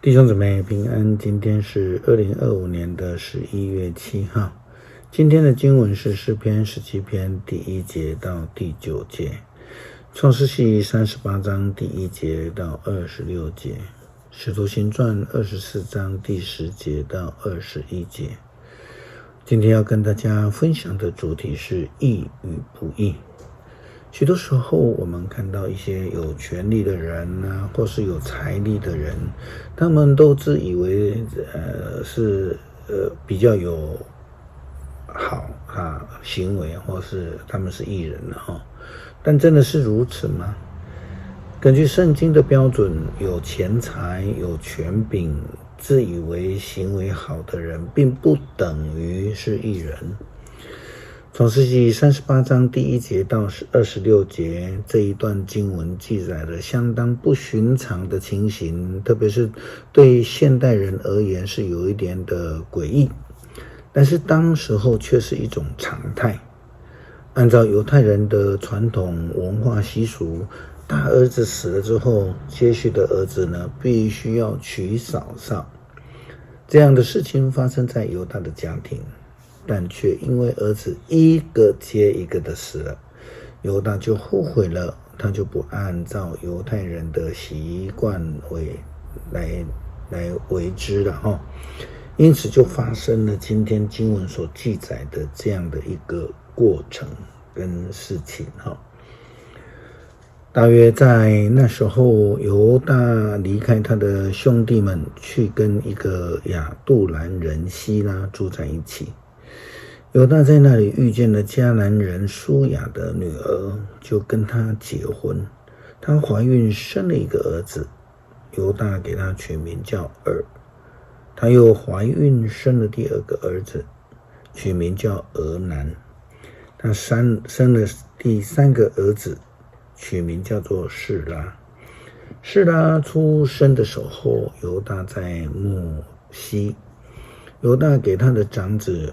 弟兄姊妹平安，今天是2025年的11月7号。今天的经文是诗篇17篇第1节到第9节，创世纪38章第1节到26节，使徒行传24章第10节到21节。今天要跟大家分享的主题是义与不义。许多时候我们看到一些有权力的人或是有财力的人，他们都自以为是比较有好行为，或是他们是义人但真的是如此吗？根据圣经的标准，有钱财有权柄自以为行为好的人并不等于是义人。创世纪38章第1节到26节这一段经文记载了相当不寻常的情形，特别是对现代人而言是有一点的诡异，但是当时候却是一种常态。按照犹太人的传统文化习俗，大儿子死了之后，接续的儿子必须要娶嫂嫂。这样的事情发生在犹大的家庭，但却因为儿子一个接一个的死了，犹大就后悔了，他就不按照犹太人的习惯来为之了因此就发生了今天经文所记载的这样的一个过程跟事情大约在那时候，犹大离开他的兄弟们，去跟一个亚杜兰人希拉住在一起。犹大在那里遇见了迦南人舒雅的女儿，就跟她结婚。她怀孕生了一个儿子，犹大给他取名叫尔。她又怀孕生了第二个儿子，取名叫俄南。她生了第3个儿子，取名叫做示拉。示拉出生的时候，犹大在木西。犹大给他的长子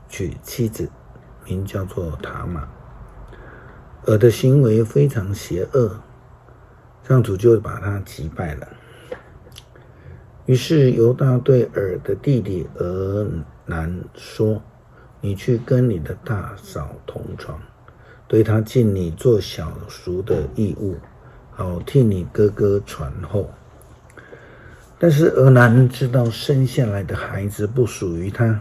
娶妻子，名叫做塔玛。的行为非常邪恶，上主就把他击败了。于是犹大对的弟弟俄南说：你去跟你的大嫂同床，对他尽你做小叔的义务，好替你哥哥传后。但是俄南知道生下来的孩子不属于他，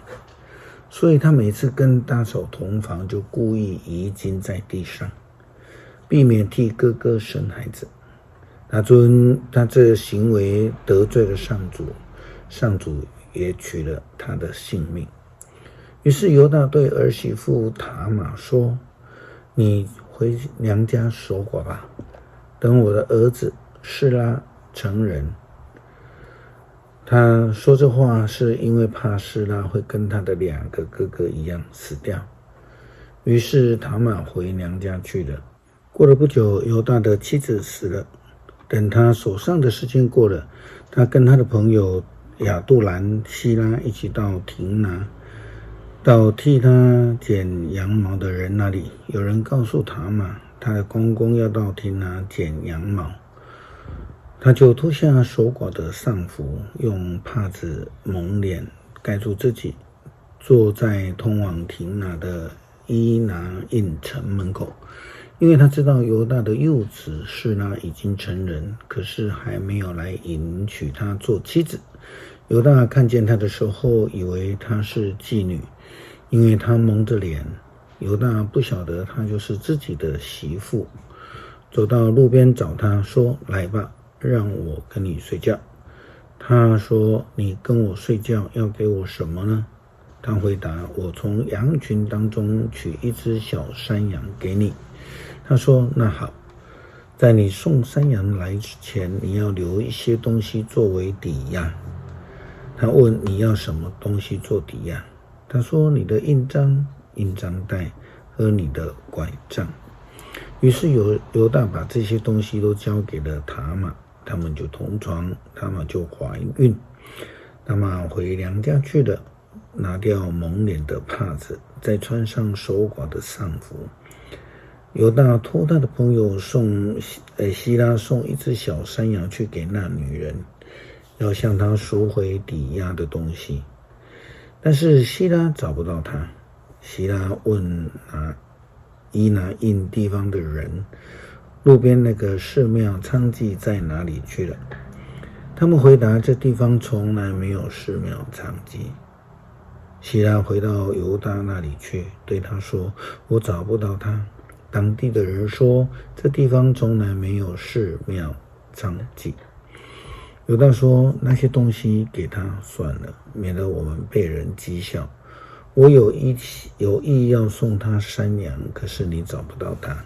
所以他每次跟大嫂同房就故意遗精在地上，避免替哥哥生孩子。他这行为得罪了上主，上主也取了他的性命。于是犹大对儿媳妇塔玛说：你回娘家守寡吧，等我的儿子示拉成人。他说这话是因为怕示拉会跟他的2个哥哥一样死掉。于是塔玛回娘家去了。过了不久，犹大的妻子死了。等他手上的事情过了，他跟他的朋友亚杜兰希拉一起到亭拿，到替他剪羊毛的人那里。有人告诉塔玛，他的公公要到亭拿剪羊毛。他就脱下守寡的丧服，用帕子蒙脸盖住自己，坐在通往亭拿的伊拿印城门口。因为他知道犹大的幼子示拉已经成人，可是还没有来迎娶她做妻子。犹大看见她的时候，以为她是妓女，因为她蒙着脸。犹大不晓得她就是自己的媳妇，走到路边找她说：来吧，让我跟你睡觉。她说：你跟我睡觉要给我什么呢？他回答：我从羊群当中取一只小山羊给你。他说：那好，在你送山羊来之前，你要留一些东西作为抵押。他问：你要什么东西做抵押？他说：你的印章带和你的拐杖。于是犹大把这些东西都交给了塔玛，他们就同床，塔玛就怀孕。塔玛回娘家去了，拿掉蒙脸的帕子，再穿上守寡的丧服。犹大托他的朋友希拉送一只小山羊去给那女人，要向他赎回抵押的东西。但是希拉找不到他。希拉问伊拿印地方的人，路边那个寺庙娼妓在哪里去了？他们回答，这地方从来没有寺庙娼妓。希拉回到犹大那里去，对他说，我找不到他。当地的人说，这地方从来没有寺庙娼妓。犹大说，那些东西给他算了，免得我们被人讥笑。我有意要送他山羊，可是你找不到他。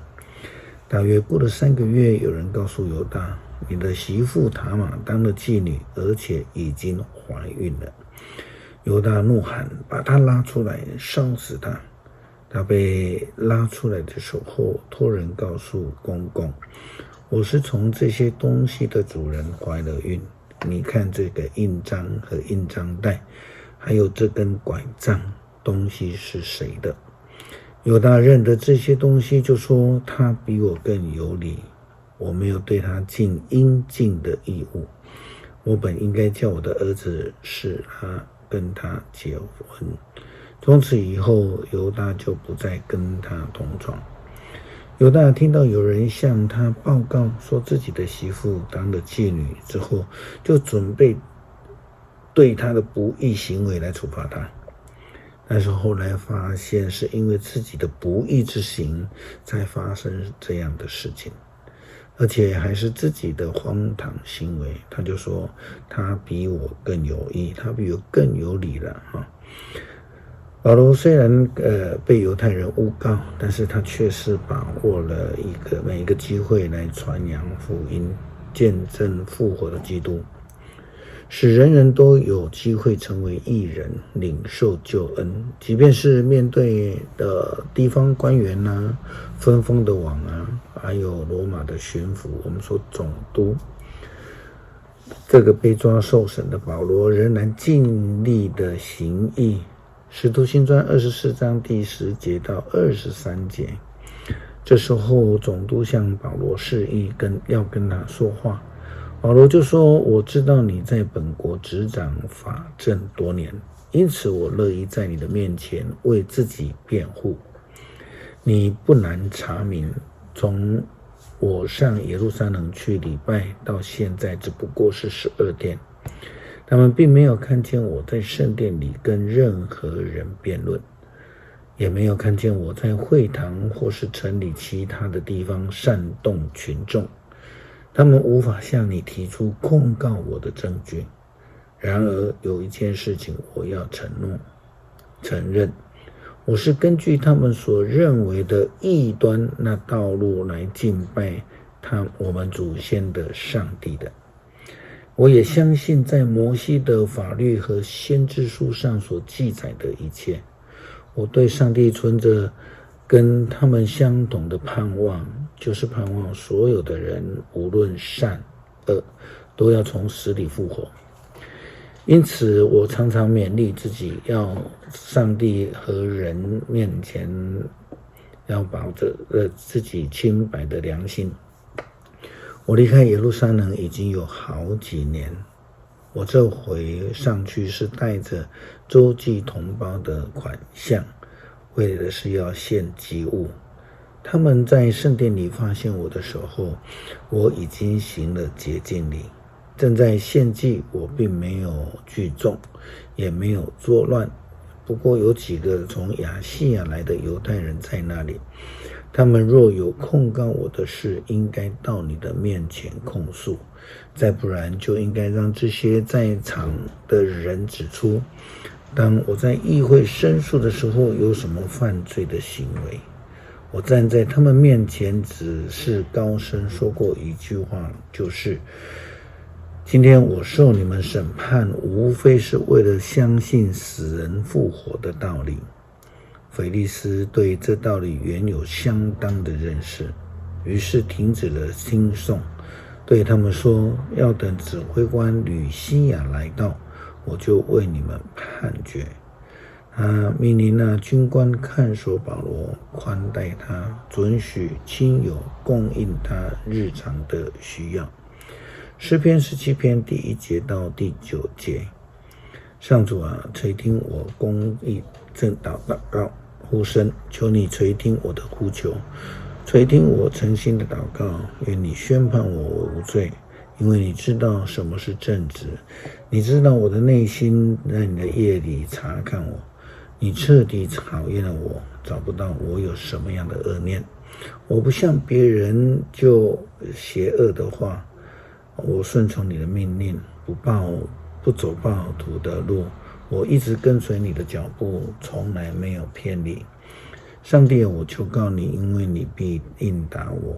大约过了3个月，有人告诉犹大，你的媳妇塔玛当了妓女，而且已经怀孕了。犹大怒喊，把他拉出来，烧死他。他被拉出来的时候，托人告诉公公，我是从这些东西的主人怀了孕。你看这个印章和印章带，还有这根拐杖，东西是谁的？犹大认得这些东西，就说他比我更有理，我没有对他尽应尽的义务。我本应该叫我的儿子使他跟他结婚。从此以后，犹大就不再跟他同床。犹大听到有人向他报告说自己的媳妇当了妓女之后，就准备对他的不义行为来处罚他。但是后来发现是因为自己的不义之行才发生这样的事情，而且还是自己的荒唐行为。他就说他比我更有义，他比我更有理了。保罗虽然被犹太人诬告，但是他却是把握了每一个机会来传扬福音，见证复活的基督，使人人都有机会成为义人，领受救恩。即便是面对的地方官员分封的王还有罗马的巡抚，我们说总督，这个被抓受审的保罗仍然尽力的行义。使徒行传24章第10节到23节，这时候总督向保罗示意要跟他说话。保罗就说，我知道你在本国执掌法政多年，因此我乐意在你的面前为自己辩护。你不难查明，从我上耶路撒冷去礼拜到现在只不过是12天，他们并没有看见我在圣殿里跟任何人辩论，也没有看见我在会堂或是城里其他的地方煽动群众。他们无法向你提出控告我的证据。然而有一件事情我要承认，我是根据他们所认为的异端那道路来敬拜我们祖先的上帝的。我也相信在摩西的法律和先知书上所记载的一切。我对上帝存着跟他们相同的盼望，就是盼望所有的人无论善恶都要从死里复活。因此我常常勉励自己，要上帝和人面前要保着自己清白的良心。我离开耶路撒冷已经有好几年，我这回上去是带着周济同胞的款项，为的是要献祭物。他们在圣殿里发现我的时候，我已经行了洁净礼，正在献祭。我并没有聚众，也没有作乱，不过有几个从亚细亚来的犹太人在那里。他们若有控告我的事，应该到你的面前控诉，再不然就应该让这些在场的人指出，当我在议会申诉的时候有什么犯罪的行为。我站在他们面前只是高声说过一句话，就是今天我受你们审判，无非是为了相信死人复活的道理。腓利斯对这道理原有相当的认识，于是停止了听讼，对他们说，要等指挥官吕西亚来到，我就为你们判决。他命令那军官看守保罗，宽待他，准许亲友供应他日常的需要。诗篇17篇第1节到第9节。上主啊，垂听我公义正祷告呼声，求你垂听我的呼求，垂听我诚心的祷告。愿你宣判我无罪，因为你知道什么是正直，你知道我的内心，在你的夜里察看我，你彻底考验了我，找不到我有什么样的恶念。我不向别人就邪恶的话，我顺从你的命令，不走暴徒的路，我一直跟随你的脚步，从来没有偏离。上帝，我求告你，因为你必应答我。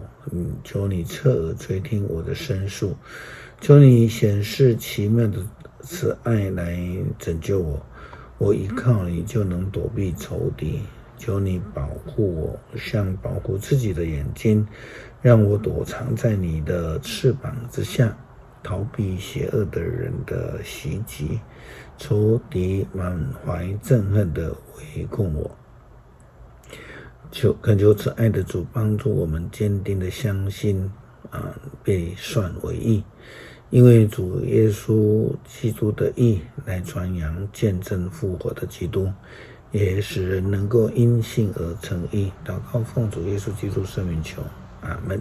求你侧耳垂听我的申诉，求你显示奇妙的慈爱来拯救我。我依靠你就能躲避仇敌，求你保护我，像保护自己的眼睛，让我躲藏在你的翅膀之下，逃避邪恶的人的袭击，仇敌满怀憎恨的围攻我。恳求慈爱的主帮助我们坚定的相信被算为义，因为主耶稣基督的义来传扬见证复活的基督，也使人能够因信而成义。祷告奉主耶稣基督圣名求，阿们。